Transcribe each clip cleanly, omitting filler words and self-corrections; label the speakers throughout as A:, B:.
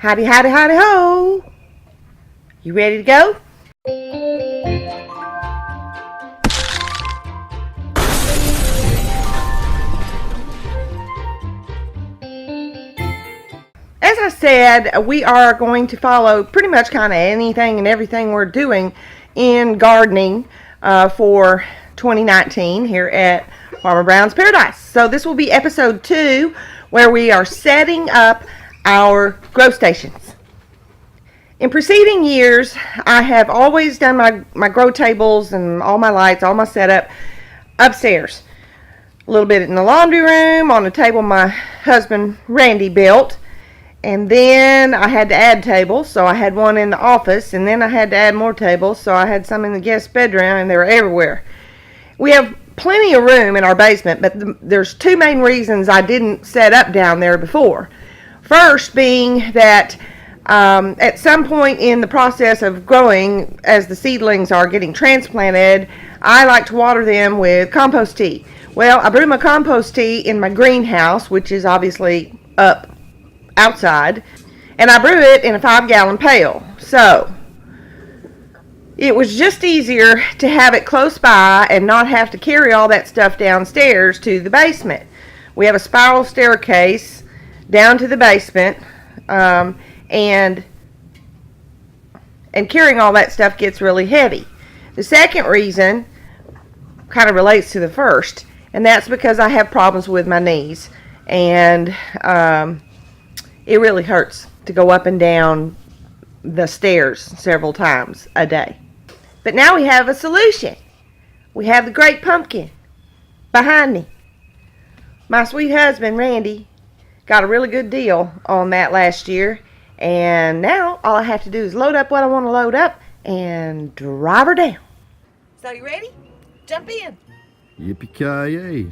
A: Howdy, howdy, howdy, ho! You ready to go? As I said, we are going to follow pretty much kind of anything and everything we're doing in gardening for 2019 here at Farmer Brown's Paradise. So this will be episode 2, where we are setting up our grow stations. In preceding years, I have always done my grow tables and all my lights, all my setup upstairs. A little bit in the laundry room on a table my husband Randy built. And then I had to add tables, so I had one in the office, and then I had to add more tables, so I had some in the guest bedroom, and they were everywhere. We have plenty of room in our basement, but there's 2 main reasons I didn't set up down there before. First being that at some point in the process of growing, as the seedlings are getting transplanted, I like to water them with compost tea. Well, I brew my compost tea in my greenhouse, which is obviously up outside, and I brew it in a 5-gallon pail. So it was just easier to have it close by and not have to carry all that stuff downstairs to the basement. We have a spiral staircase down to the basement, and carrying all that stuff gets really heavy. The second reason kind of relates to the first, and that's because I have problems with my knees, and it really hurts to go up and down the stairs several times a day. But now we have a solution. We have the great pumpkin behind me. My sweet husband Randy got a really good deal on that last year, and now all I have to do is load up what I want to load up and drive her down. So you ready? Jump in.
B: Yippee-ki-yay.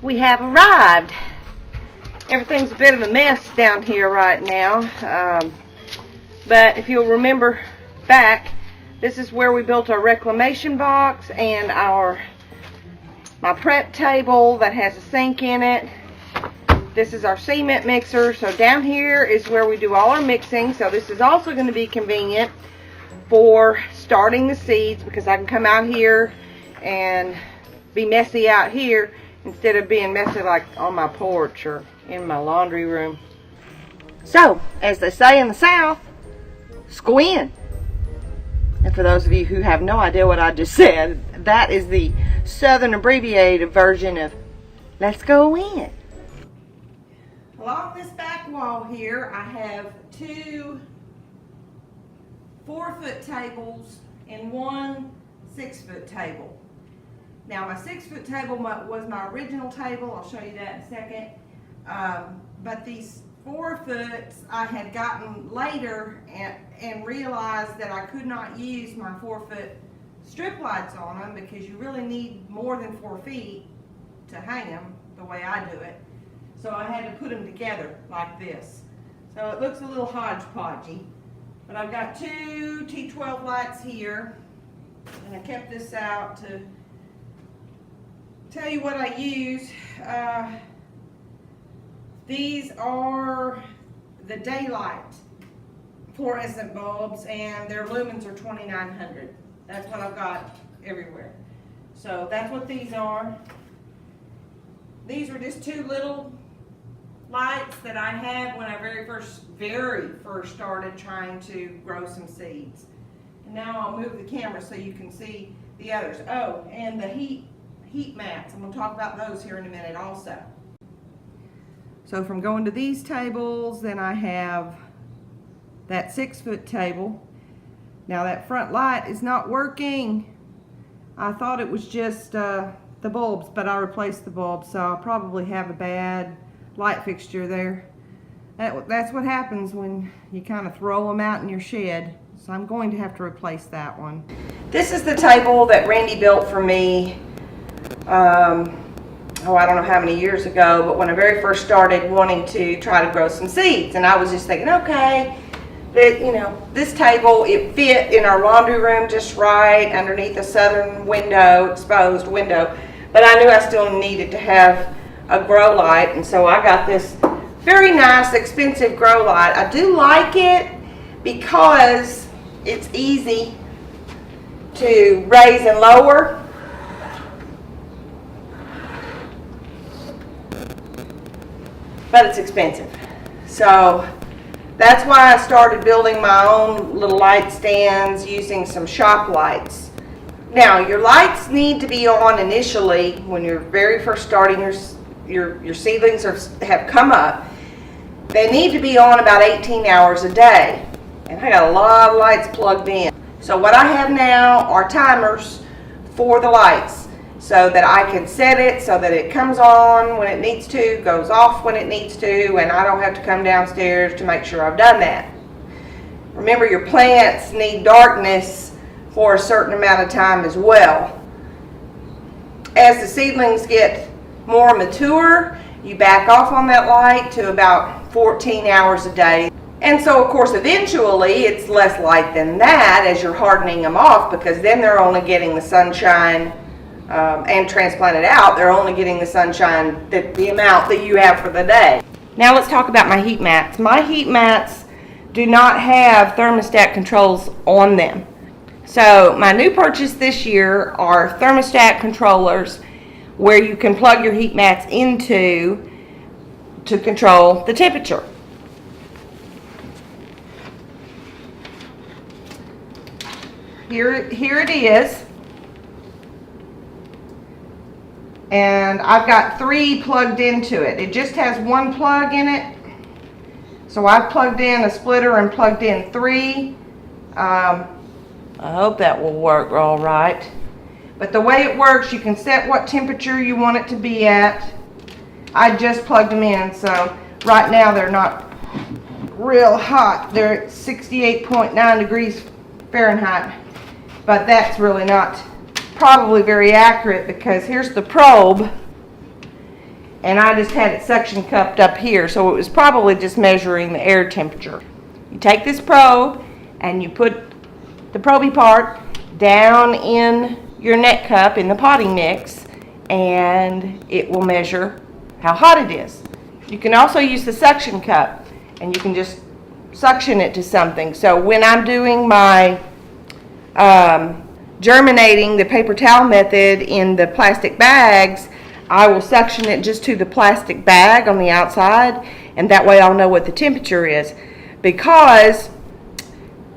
A: We have arrived. Everything's a bit of a mess down here right now, but if you'll remember back, this is where we built our reclamation box and my prep table that has a sink in it. This is our cement mixer. So down here is where we do all our mixing. So this is also going to be convenient for starting the seeds, because I can come out here and be messy out here instead of being messy like on my porch or in my laundry room. So, as they say in the South, squin. And for those of you who have no idea what I just said, that is the Southern abbreviated version of let's go in. Along this back wall here, I have 2 4-foot tables and 1 6-foot table. Now my 6-foot table was my original table. I'll show you that in a second. But these 4-foots I had gotten later and realized that I could not use my 4-foot strip lights on them, because you really need more than 4 feet to hang them the way I do it. So I had to put them together like this. So it looks a little hodgepodgey. But I've got 2 T12 lights here, and I kept this out to tell you what I use. These are the daylight fluorescent bulbs, and their lumens are 2900. That's what I've got everywhere. So that's what these are. These were just 2 little lights that I had when I very first started trying to grow some seeds. And now I'll move the camera so you can see the others. Oh, and the heat mats. I'm going to talk about those here in a minute also. So from going to these tables, then I have that 6-foot table. Now that front light is not working. I thought it was just the bulbs, but I replaced the bulbs, so I'll probably have a bad light fixture there. That's what happens when you kind of throw them out in your shed. So I'm going to have to replace that one. This is the table that Randy built for me. I don't know how many years ago, but when I very first started wanting to try to grow some seeds, and I was just thinking, okay, that, you know, this table, it fit in our laundry room just right underneath the southern window, exposed window. But I knew I still needed to have a grow light, and so I got this very nice, expensive grow light. I do like it because it's easy to raise and lower. But it's expensive. So that's why I started building my own little light stands using some shop lights. Now, your lights need to be on initially when you're very first starting your seedlings have come up. They need to be on about 18 hours a day. And I got a lot of lights plugged in. So what I have now are timers for the lights so that I can set it so that it comes on when it needs to, goes off when it needs to, and I don't have to come downstairs to make sure I've done that. Remember, your plants need darkness for a certain amount of time as well. As the seedlings get more mature, you back off on that light to about 14 hours a day. And so, of course, eventually it's less light than that as you're hardening them off, because then they're only getting the sunshine and transplanted out. They're only getting the sunshine, the amount that you have for the day. Now let's talk about my heat mats. My heat mats do not have thermostat controls on them. So my new purchase this year are thermostat controllers where you can plug your heat mats into to control the temperature. Here it is, and I've got 3 plugged into it. It just has 1 plug in it, so I've plugged in a splitter and plugged in 3. I hope that will work all right. But the way it works, you can set what temperature you want it to be at. I just plugged them in, so right now they're not real hot. They're at 68.9 degrees Fahrenheit. But that's really not probably very accurate, because here's the probe, and I just had it suction cupped up here, so it was probably just measuring the air temperature. You take this probe and you put the probey part down in your net cup in the potting mix, and it will measure how hot it is. You can also use the suction cup, and you can just suction it to something. So when I'm doing my germinating, the paper towel method in the plastic bags, I will suction it just to the plastic bag on the outside, and that way I'll know what the temperature is, because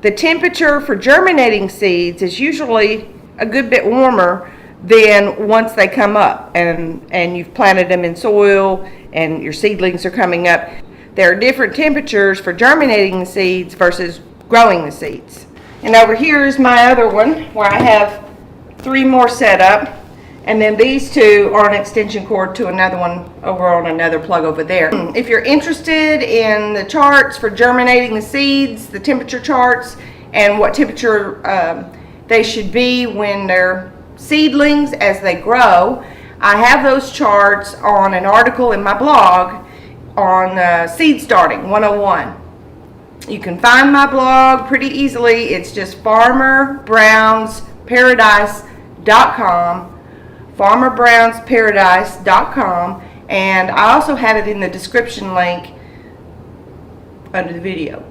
A: the temperature for germinating seeds is usually a good bit warmer than once they come up and you've planted them in soil and your seedlings are coming up. There are different temperatures for germinating the seeds versus growing the seeds. And over here is my other one where I have 3 more set up, and then these 2 are an extension cord to another one over on another plug over there. If you're interested in the charts for germinating the seeds, the temperature charts, and what temperature they should be when they're seedlings as they grow, I have those charts on an article in my blog on Seed Starting 101. You can find my blog pretty easily. It's just farmerbrownsparadise.com, farmerbrownsparadise.com, and I also have it in the description link under the video.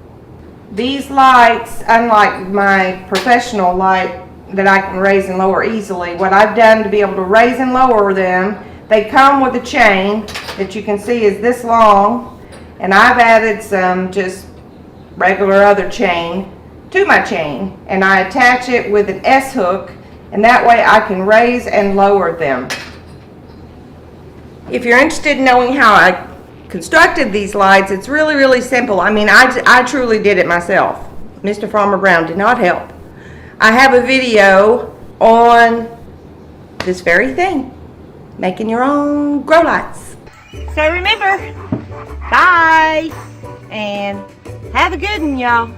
A: These lights, unlike my professional light that I can raise and lower easily, what I've done to be able to raise and lower them, they come with a chain that you can see is this long, and I've added some just regular other chain to my chain, and I attach it with an S hook, and that way I can raise and lower them. If you're interested in knowing how I constructed these lights, it's really simple. I mean, I truly did it myself. Mr. Farmer Brown did not help. I have a video on this very thing, making your own grow lights. So remember, bye, and have a good one, y'all.